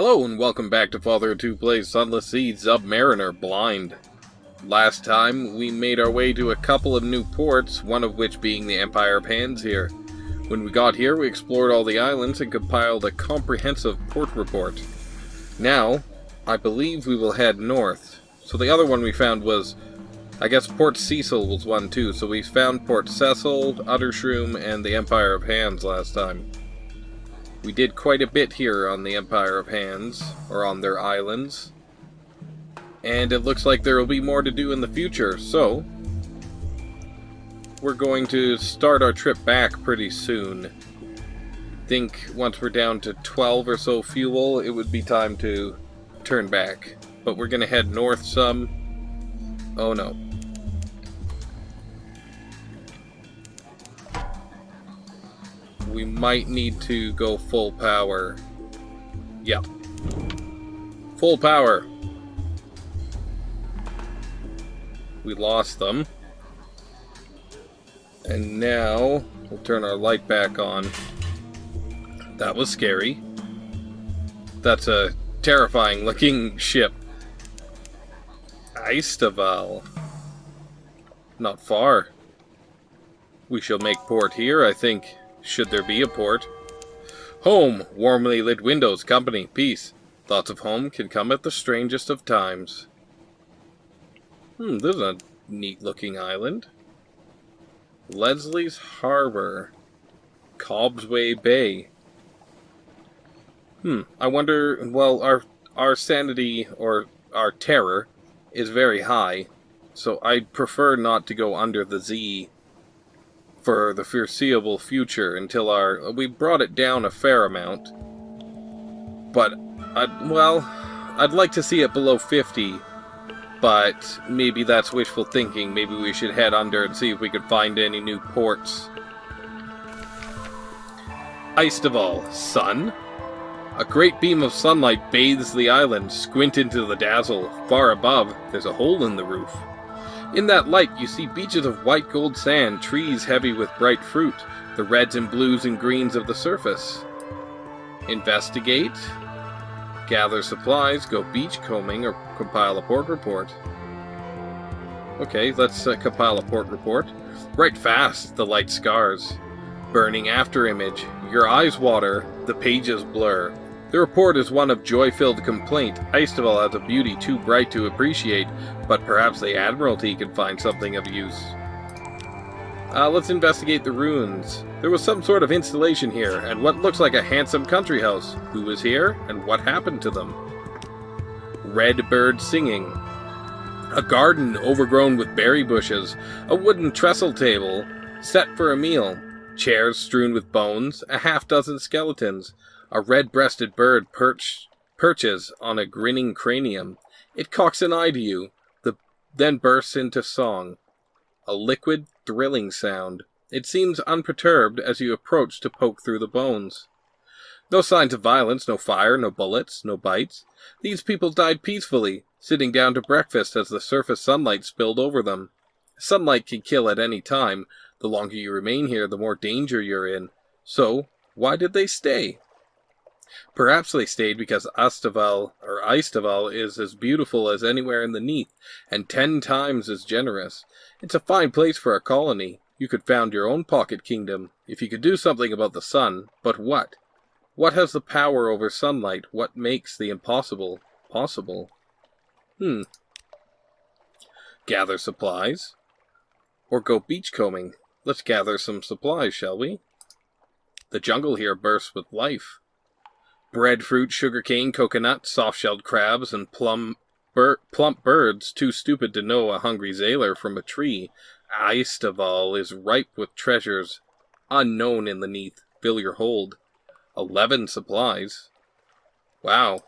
Hello and welcome back to FatherofTwo plays Sunless Sea Zubmariner Blind. Last time, we made our way to a couple of new ports, one of which being the Empire of Hands here. When we got here, we explored all the islands and compiled a comprehensive port report. Now, I believe we will head north. So the other one we found was, I guess Port Cecil was one too, so we found Port Cecil, Unterzee, and the Empire of Hands last time. We did quite a bit here on the Empire of Hands, or on their islands. And it looks like there will be more to do in the future, so we're going to start our trip back pretty soon. I think once we're down to 12 or so fuel, it would be time to turn back. But we're going to head north some. Oh no. We might need to go full power. Yep. Full power. We lost them. And now, we'll turn our light back on. That was scary. That's a terrifying looking ship. Hideaway. Not far. We shall make port here, I think. Should there be a port. Home, warmly lit windows, company, peace. Thoughts of home can come at the strangest of times. This is a neat looking island. Leslie's Harbor. Cobbsway Bay. I wonder, well, our sanity, or our terror, is very high. So I'd prefer not to go under the Z for the foreseeable future until we brought it down a fair amount. But, I'd like to see it below 50, but maybe that's wishful thinking. Maybe we should head under and see if we could find any new ports. Hideaway, sun? A great beam of sunlight bathes the island. Squint into the dazzle. Far above, there's a hole in the roof. In that light, you see beaches of white gold sand, trees heavy with bright fruit, the reds and blues and greens of the surface. Investigate, gather supplies, go beachcombing, or compile a port report. Okay, let's compile a port report. Write fast, the light scars. Burning afterimage, your eyes water, the pages blur. The report is one of joy-filled complaint. Hideaway has a beauty too bright to appreciate, but perhaps the Admiralty can find something of use. Let's investigate the ruins. There was some sort of installation here, and what looks like a handsome country house. Who was here, and what happened to them? Red bird singing. A garden overgrown with berry bushes. A wooden trestle table, set for a meal. Chairs strewn with bones. A half-dozen skeletons. A red-breasted bird perches on a grinning cranium. It cocks an eye to you, then bursts into song. A liquid, thrilling sound. It seems unperturbed as you approach to poke through the bones. No signs of violence, no fire, no bullets, no bites. These people died peacefully, sitting down to breakfast as the surface sunlight spilled over them. Sunlight can kill at any time. The longer you remain here, the more danger you're in. So, why did they stay? Perhaps they stayed because Hideaway is as beautiful as anywhere in the Neath, and 10 times as generous. It's a fine place for a colony. You could found your own pocket kingdom, if you could do something about the sun. But what? What has the power over sunlight? What makes the impossible possible? Gather supplies? Or go beachcombing? Let's gather some supplies, shall we? The jungle here bursts with life. Breadfruit, sugarcane, coconut, soft-shelled crabs, and plump birds too stupid to know a hungry sailor from a tree. Hideaway is ripe with treasures unknown in the Neath. Fill your hold. 11 supplies. Wow.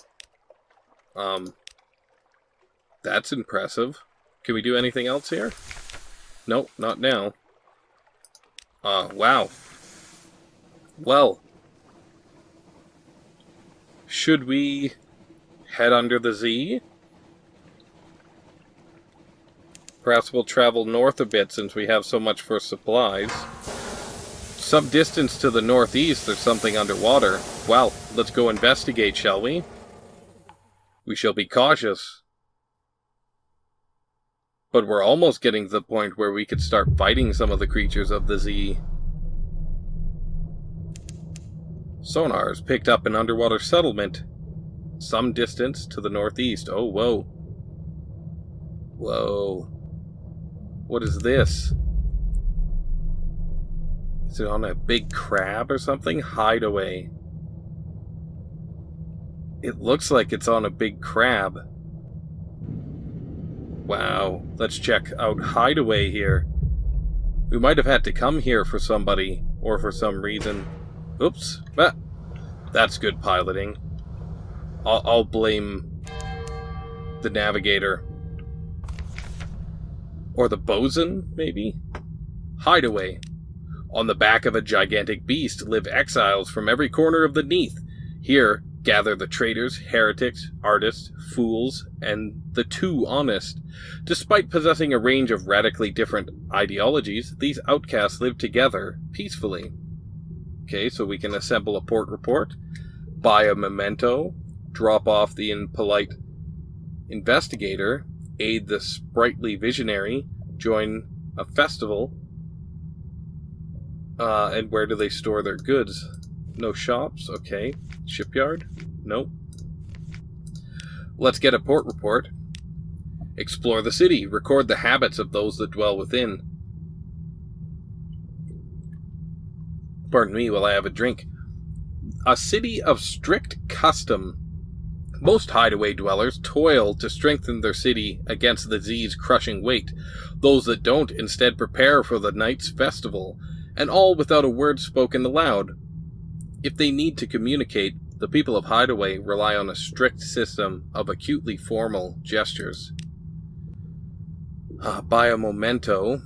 That's impressive. Can we do anything else here? Nope, not now. Wow. Well. Should we head under the Z? Perhaps we'll travel north a bit since we have so much for supplies. Some distance to the northeast, there's something underwater. Well, let's go investigate, shall we? We shall be cautious. But we're almost getting to the point where we could start fighting some of the creatures of the Z. Sonars picked up an underwater settlement some distance to the northeast. Oh, whoa. Whoa. What is this? Is it on a big crab or something? Hideaway. It looks like it's on a big crab. Wow. Let's check out Hideaway here. We might have had to come here for somebody, or for some reason. Oops. Ah, that's good piloting. I'll blame the navigator. Or the bosun, maybe? Hideaway. On the back of a gigantic beast live exiles from every corner of the Neath. Here gather the traitors, heretics, artists, fools, and the too honest. Despite possessing a range of radically different ideologies, these outcasts live together peacefully. Okay, so we can assemble a port report, buy a memento, drop off the impolite investigator, aid the sprightly visionary, join a festival. And where do they store their goods? No shops? Okay. Shipyard? Nope. Let's get a port report. Explore the city. Record the habits of those that dwell within. Pardon me while I have a drink. A city of strict custom. Most Hideaway dwellers toil to strengthen their city against the Z's crushing weight. Those that don't instead prepare for the night's festival, and all without a word spoken aloud. If they need to communicate, the people of Hideaway rely on a strict system of acutely formal gestures. By a memento.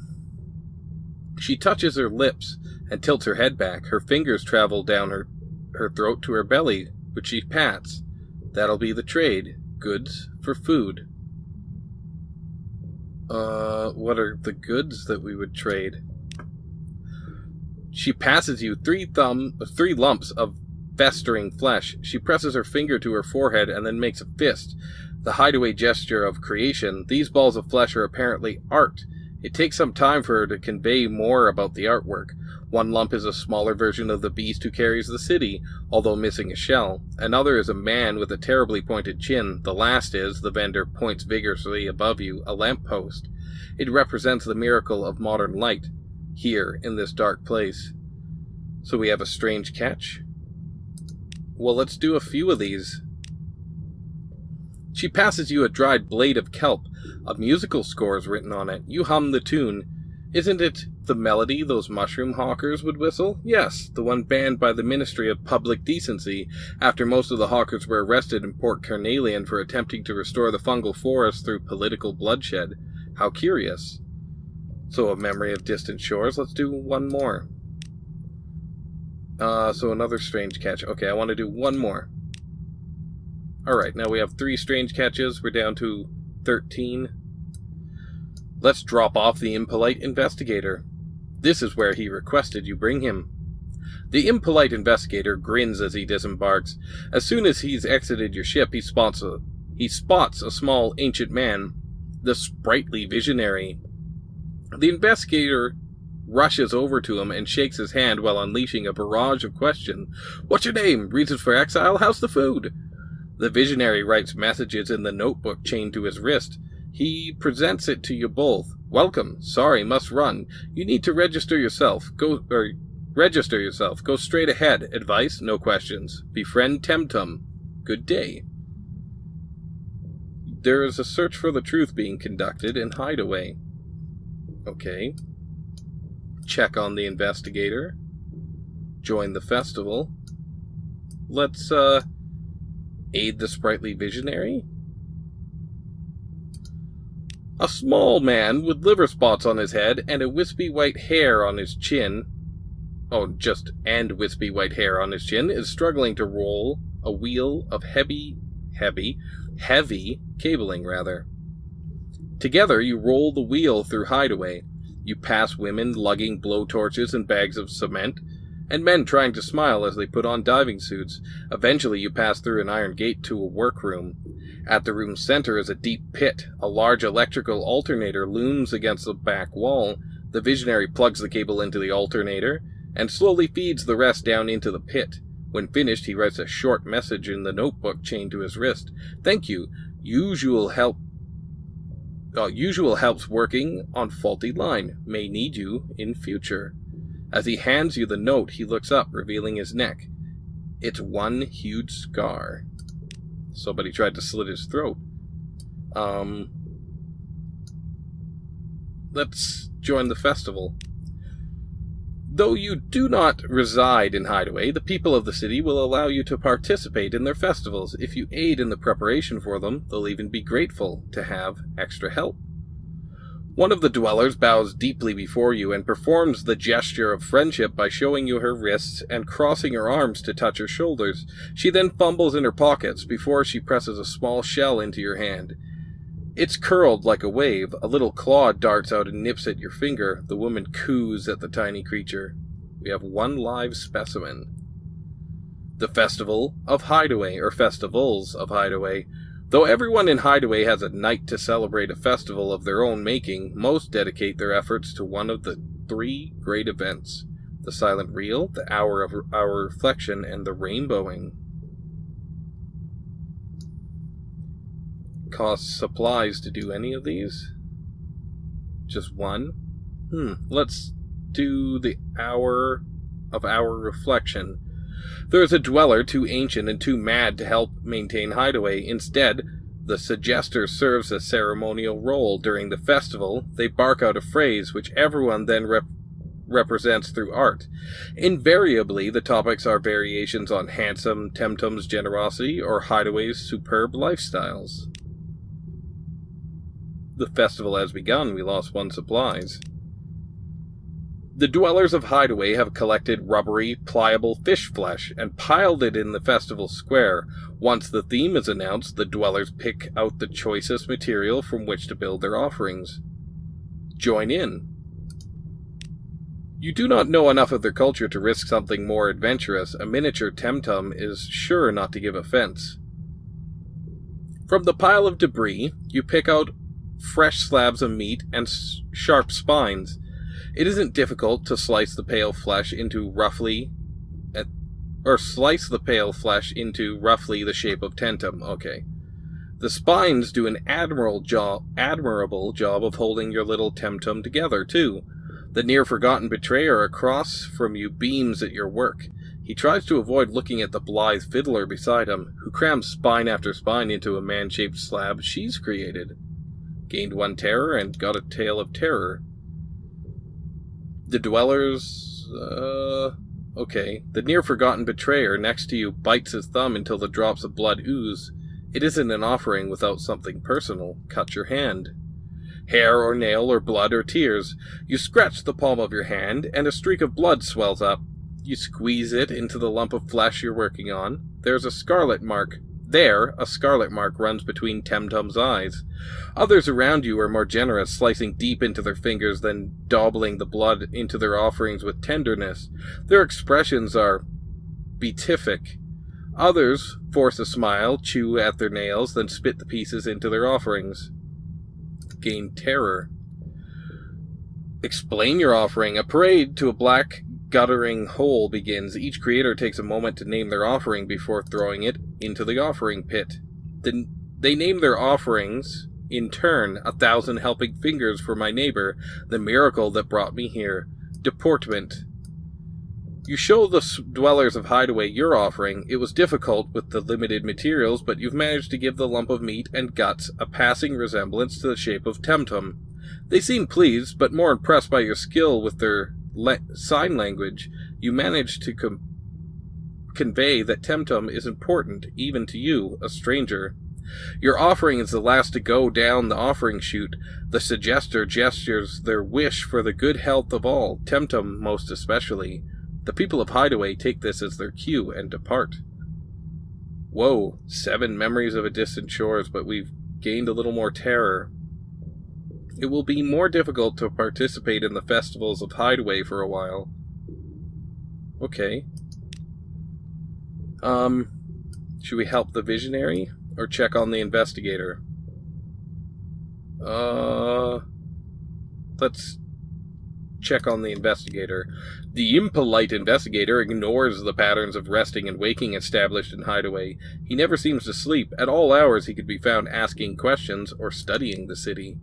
She touches her lips and tilts her head back. Her fingers travel down her throat to her belly, which she pats. That'll be the trade. Goods for food. What are the goods that we would trade? She passes you three lumps of festering flesh. She presses her finger to her forehead and then makes a fist. The Hideaway gesture of creation. These balls of flesh are apparently art. It takes some time for her to convey more about the artwork. One lump is a smaller version of the beast who carries the city, although missing a shell. Another is a man with a terribly pointed chin. The last is, the vendor points vigorously above you, a lamppost. It represents the miracle of modern light, here in this dark place. So we have a strange catch. Well, let's do a few of these. She passes you a dried blade of kelp. A musical score is written on it. You hum the tune. Isn't it the melody those mushroom hawkers would whistle? Yes, the one banned by the Ministry of Public Decency after most of the hawkers were arrested in Port Carnelian for attempting to restore the fungal forest through political bloodshed. How curious. So a memory of distant shores. Let's do one more. So another strange catch. Okay, I want to do one more. Alright, now we have 3 strange catches. We're down to 13. Let's drop off the impolite investigator. This is where he requested you bring him. The impolite investigator grins as he disembarks. As soon as he's exited your ship, he spots a small ancient man, the sprightly visionary. The investigator rushes over to him and shakes his hand while unleashing a barrage of questions. What's your name? Reasons for exile? How's the food? The visionary writes messages in the notebook chained to his wrist. He presents it to you both. Welcome. Sorry, must run. You need to register yourself. Go straight ahead. Advice? No questions. Befriend Temtum. Good day. There is a search for the truth being conducted in Hideaway. Okay. Check on the investigator. Join the festival. Let's, aid the sprightly visionary? A small man with liver spots on his head and a wispy white hair on his chin. Wispy white hair on his chin is struggling to roll a wheel of heavy cabling, rather. Together, you roll the wheel through Hideaway. You pass women lugging blowtorches and bags of cement, and men trying to smile as they put on diving suits. Eventually, you pass through an iron gate to a workroom. At the room's center is a deep pit. A large electrical alternator looms against the back wall. The visionary plugs the cable into the alternator and slowly feeds the rest down into the pit. When finished, he writes a short message in the notebook chained to his wrist. Thank you. Usual helps working on faulty line. May need you in future. As he hands you the note, he looks up, revealing his neck. It's one huge scar. Somebody tried to slit his throat. Let's join the festival. Though you do not reside in Hideaway, the people of the city will allow you to participate in their festivals. If you aid in the preparation for them, they'll even be grateful to have extra help. One of the dwellers bows deeply before you and performs the gesture of friendship by showing you her wrists and crossing her arms to touch her shoulders. She then fumbles in her pockets before she presses a small shell into your hand. It's curled like a wave. A little claw darts out and nips at your finger. The woman coos at the tiny creature. We have one live specimen. The Festival of Hideaway, or Festivals of Hideaway. Though everyone in Hideaway has a night to celebrate a festival of their own making, most dedicate their efforts to one of the three great events: the silent reel, the hour of our reflection, and the rainbowing. Costs supplies to do any of these? Just one? Let's do the hour of our reflection. There is a dweller too ancient and too mad to help maintain Hideaway. Instead, the suggester serves a ceremonial role. During the festival, they bark out a phrase which everyone then represents through art. Invariably, the topics are variations on handsome Temtum's generosity or Hideaway's superb lifestyles. The festival has begun. We lost one supplies. The dwellers of Hideaway have collected rubbery, pliable fish flesh and piled it in the festival square. Once the theme is announced, the dwellers pick out the choicest material from which to build their offerings. Join in. You do not know enough of their culture to risk something more adventurous. A miniature Temtum is sure not to give offense. From the pile of debris, you pick out fresh slabs of meat and sharp spines. It isn't difficult to slice the pale flesh into roughly the shape of Tentum. Okay. The spines do an admirable job of holding your little Temtum together, too. The near-forgotten betrayer across from you beams at your work. He tries to avoid looking at the blithe fiddler beside him, who crams spine after spine into a man-shaped slab she's created. Gained one terror and got a tale of terror. The dwellers, okay. The near-forgotten betrayer next to you bites his thumb until the drops of blood ooze. It isn't an offering without something personal. Cut your hand. Hair or nail or blood or tears. You scratch the palm of your hand, and a streak of blood swells up. You squeeze it into the lump of flesh you're working on. There's a scarlet mark. A scarlet mark runs between Temtum's eyes. Others around you are more generous, slicing deep into their fingers, then daubling the blood into their offerings with tenderness. Their expressions are beatific. Others force a smile, chew at their nails, then spit the pieces into their offerings. Gain terror. Explain your offering. A parade to a black guttering hole begins. Each creator takes a moment to name their offering before throwing it into the offering pit. Then they name their offerings in turn: 1,000 helping fingers for my neighbor, the miracle that brought me here. Deportment. You show the dwellers of Hideaway your offering. It was difficult with the limited materials, but you've managed to give the lump of meat and guts a passing resemblance to the shape of Temtum. They seem pleased, but more impressed by your skill with their sign language. You manage to convey that Temtum is important, even to you, a stranger. Your offering is the last to go down the offering chute. The suggester gestures their wish for the good health of all, Temtum most especially. The people of Hideaway take this as their cue and depart. Whoa, 7 memories of a distant shores, but we've gained a little more terror. It will be more difficult to participate in the festivals of Hideaway for a while. Okay. Should we help the visionary? or check on the investigator? Let's check on the investigator. The impolite investigator ignores the patterns of resting and waking established in Hideaway. He never seems to sleep. At all hours he could be found asking questions or studying the city.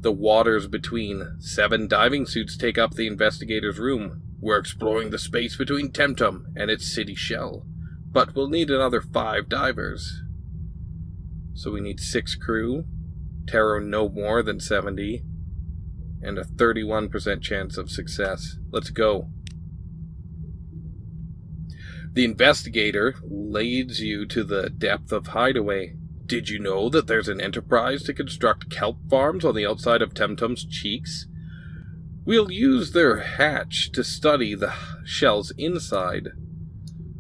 The waters between. 7 diving suits take up the investigator's room. We're exploring the space between Temtum and its city shell, but we'll need another 5 divers. So we need 6 crew, tarot no more than 70, and a 31% chance of success. Let's go. The investigator leads you to the depth of Hideaway. Did you know that there's an enterprise to construct kelp farms on the outside of Temtum's cheeks? We'll use their hatch to study the shell's inside.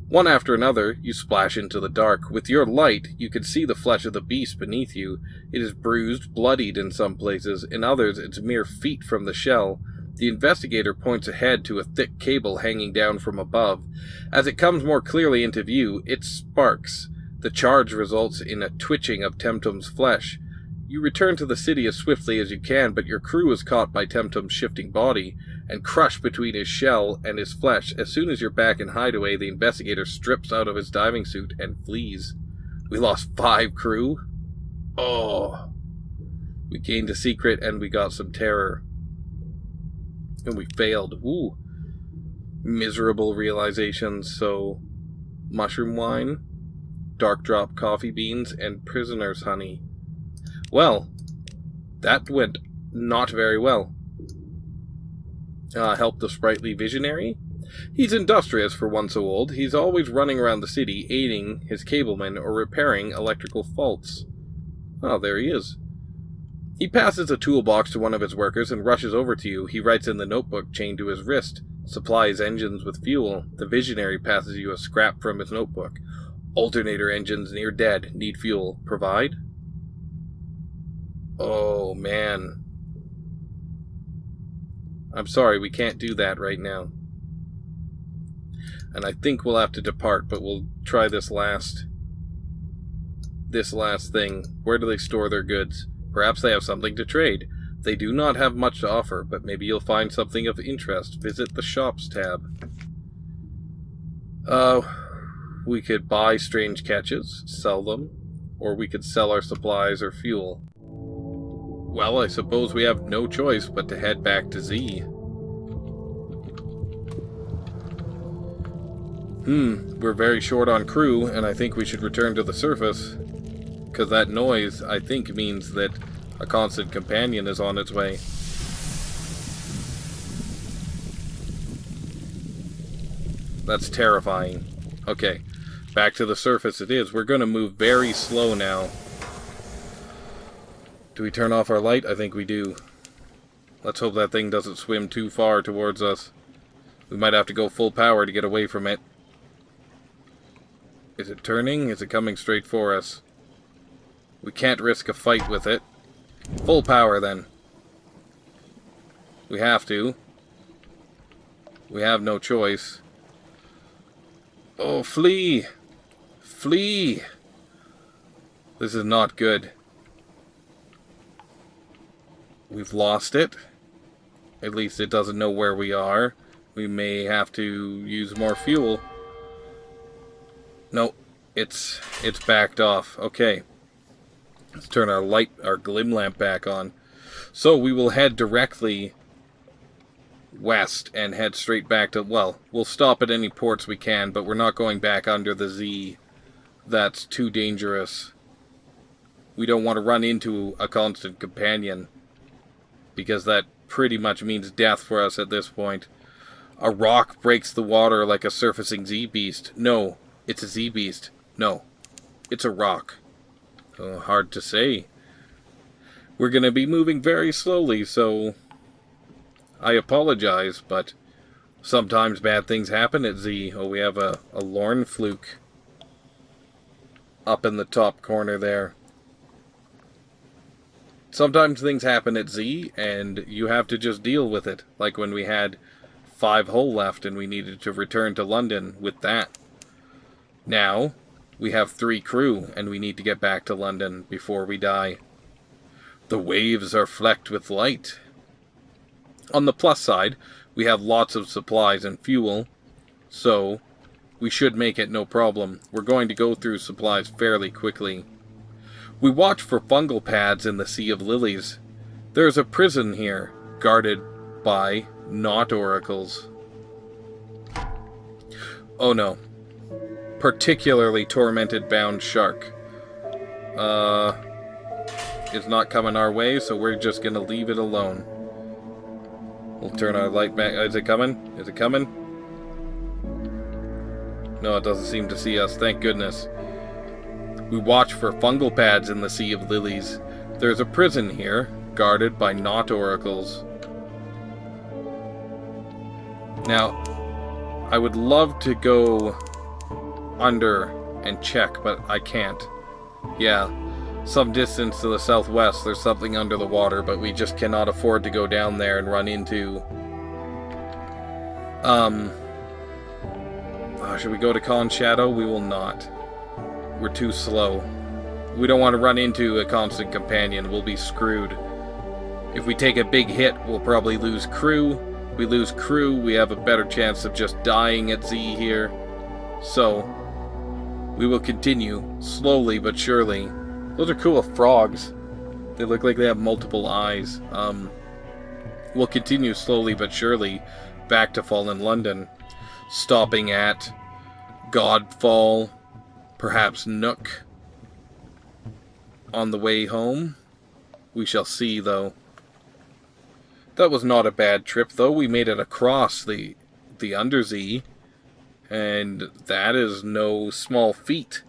One after another, you splash into the dark. With your light, you can see the flesh of the beast beneath you. It is bruised, bloodied in some places. In others, it's mere feet from the shell. The investigator points ahead to a thick cable hanging down from above. As it comes more clearly into view, it sparks. The charge results in a twitching of Temtum's flesh. You return to the city as swiftly as you can, but your crew is caught by Temtum's shifting body and crushed between his shell and his flesh. As soon as you're back in Hideaway, the investigator strips out of his diving suit and flees. We lost 5 crew. Oh. We gained a secret and we got some terror. And we failed. Ooh. Miserable realizations. So, mushroom wine, dark drop coffee beans, and prisoner's honey. Well, that went not very well. Help the sprightly visionary? He's industrious for one so old. He's always running around the city, aiding his cablemen or repairing electrical faults. Oh, there he is. He passes a toolbox to one of his workers and rushes over to you. He writes in the notebook chained to his wrist. Supply his engines with fuel. The visionary passes you a scrap from his notebook. Alternator engines near dead. Need fuel. Provide? Oh, man. I'm sorry, we can't do that right now. And I think we'll have to depart, but we'll try this last thing. Where do they store their goods? Perhaps they have something to trade. They do not have much to offer, but maybe you'll find something of interest. Visit the shops tab. We could buy strange catches, sell them, or we could sell our supplies or fuel. Well, I suppose we have no choice but to head back to Z. We're very short on crew, and I think we should return to the surface. Because that noise, I think, means that a constant companion is on its way. That's terrifying. Okay, back to the surface it is. We're going to move very slow now. Do we turn off our light? I think we do. Let's hope that thing doesn't swim too far towards us. We might have to go full power to get away from it. Is it turning? Is it coming straight for us? We can't risk a fight with it. Full power then. We have to. We have no choice. Oh, flee! Flee! This is not good. We've lost it. At least it doesn't know where we are. We may have to use more fuel. No, it's backed off. Okay. Let's turn our glim lamp back on. So we will head directly west and head straight back to, well, we'll stop at any ports we can, but we're not going back under the Z. That's too dangerous. We don't want to run into a constant companion, because that pretty much means death for us at this point. A rock breaks the water like a surfacing Z-beast. No, it's a Z-beast. No, it's a rock. Hard to say. We're going to be moving very slowly, so I apologize, but sometimes bad things happen at Z. Oh, we have a Lorn fluke up in the top corner there. Sometimes things happen at Z, and you have to just deal with it. Like when we had 5 hull left and we needed to return to London with that. Now, We have 3 crew, and we need to get back to London before we die. The waves are flecked with light. On the plus side, we have lots of supplies and fuel, so we should make it no problem. We're going to go through supplies fairly quickly. We watch for fungal pads in the Sea of Lilies. There's a prison here, guarded by not oracles. Oh no. Particularly tormented bound shark. It's not coming our way, so we're just gonna leave it alone. We'll turn our light back. Is it coming? Is it coming? No, it doesn't seem to see us, thank goodness. We watch for fungal pads in the Sea of Lilies. There's a prison here, guarded by not oracles. Now, I would love to go under and check, but I can't. Yeah, some distance to the southwest there's something under the water, but we just cannot afford to go down there and run into... should we go to Khan's Shadow? We will not. We're too slow. We don't want to run into a constant companion. We'll be screwed. If we take a big hit, we'll probably lose crew. If we lose crew, we have a better chance of just dying at sea here. So, we will continue, slowly but surely. Those are cool frogs. They look like they have multiple eyes. We'll continue slowly but surely back to Fallen London, stopping at Godfall, perhaps Nook on the way home. We shall see, though. That was not a bad trip, though. We made it across the Unterzee, and that is no small feat,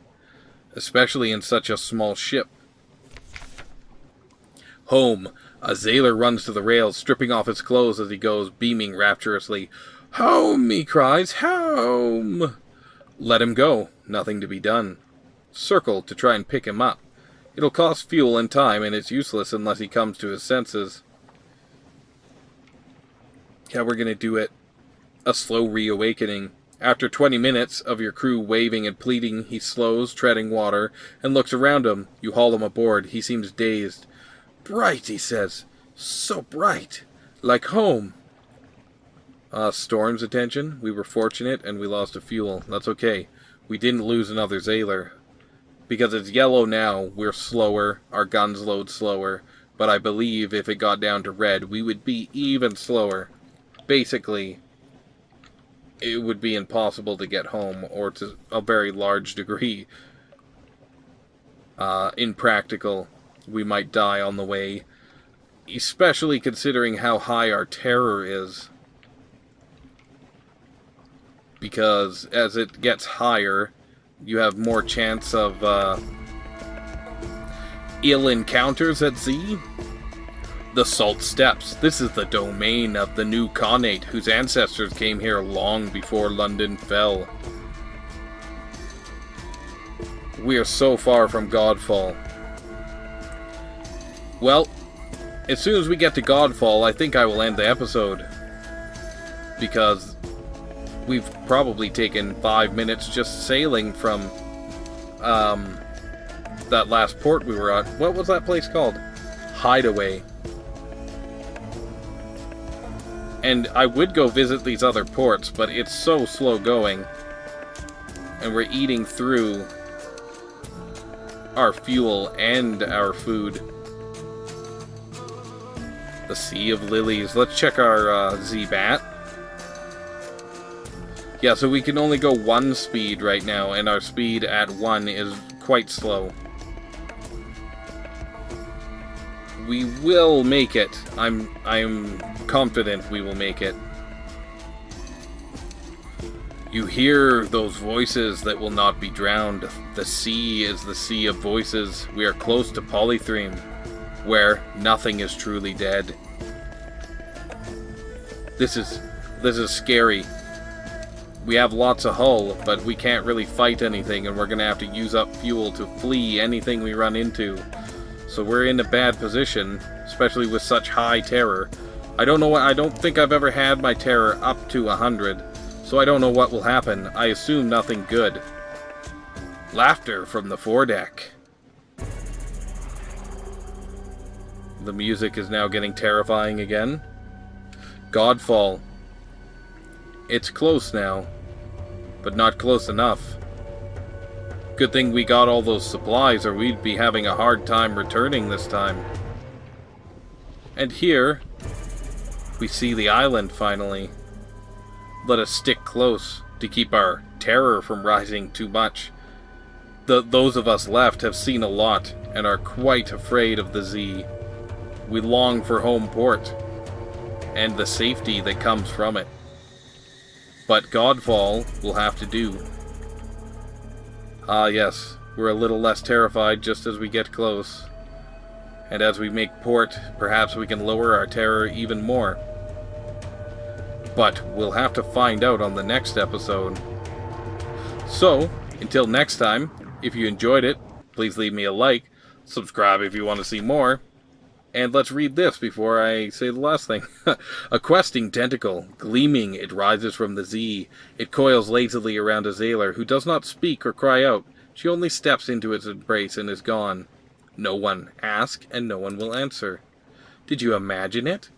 especially in such a small ship. Home. A sailor runs to the rails, stripping off his clothes as he goes, beaming rapturously. Home, he cries, home! Let him go. Nothing to be done. Circle to try and pick him up. It'll cost fuel and time, and it's useless unless he comes to his senses. Yeah, we're gonna do it. A slow reawakening. After 20 minutes of your crew waving and pleading, he slows, treading water, and looks around him. You haul him aboard. He seems dazed. Bright, he says. So bright. Like home. Storm's attention. We were fortunate, and we lost a fuel. That's okay. We didn't lose another sailor. Because it's yellow now, we're slower, our guns load slower, but I believe if it got down to red, we would be even slower. Basically, it would be impossible to get home, or to a very large degree. Impractical. We might die on the way, especially considering how high our terror is. Because as it gets higher, you have more chance of ill encounters at sea. The Salt Steppes. This is the domain of the new Khanate, whose ancestors came here long before London fell. We are so far from Godfall. Well, as soon as we get to Godfall, I think I will end the episode. Because we've probably taken 5 minutes just sailing from that last port we were at. What was that place called? Hideaway. And I would go visit these other ports, but it's so slow going. And we're eating through our fuel and our food. The Sea of Lilies. Let's check our Z-Bat. Yeah, so we can only go 1 speed right now, and our speed at 1 is quite slow. We will make it. I'm confident we will make it. You hear those voices that will not be drowned. The sea is the sea of voices. We are close to Polythreme, where nothing is truly dead. This is scary. We have lots of hull, but we can't really fight anything, and we're gonna have to use up fuel to flee anything we run into. So we're in a bad position, especially with such high terror. I don't think I've ever had my terror up to 100, so I don't know what will happen. I assume nothing good. Laughter from the foredeck. The music is now getting terrifying again. Godfall. It's close now, but not close enough. Good thing we got all those supplies, or we'd be having a hard time returning this time. And here, we see the island finally. Let us stick close to keep our terror from rising too much. Those of us left have seen a lot and are quite afraid of the Z. We long for home port and the safety that comes from it. But Godfall will have to do. Ah yes, we're a little less terrified just as we get close. And as we make port, perhaps we can lower our terror even more. But we'll have to find out on the next episode. So, until next time, if you enjoyed it, please leave me a like, subscribe if you want to see more, and let's read this before I say the last thing. A questing tentacle, gleaming, it rises from the Z. It coils lazily around a sailor who does not speak or cry out. She only steps into its embrace and is gone. No one asks, and no one will answer. Did you imagine it?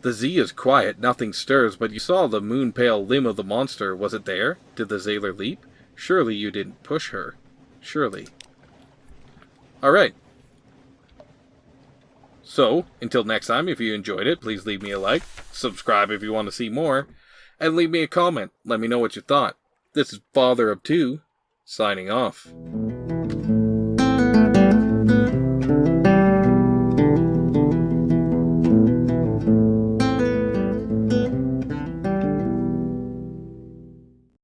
The Z is quiet, nothing stirs, but you saw the moon-pale limb of the monster. Was it there? Did the sailor leap? Surely you didn't push her. Surely. Alright. So, until next time, if you enjoyed it, please leave me a like, subscribe if you want to see more, and leave me a comment. Let me know what you thought. This is FatherofTwo, signing off.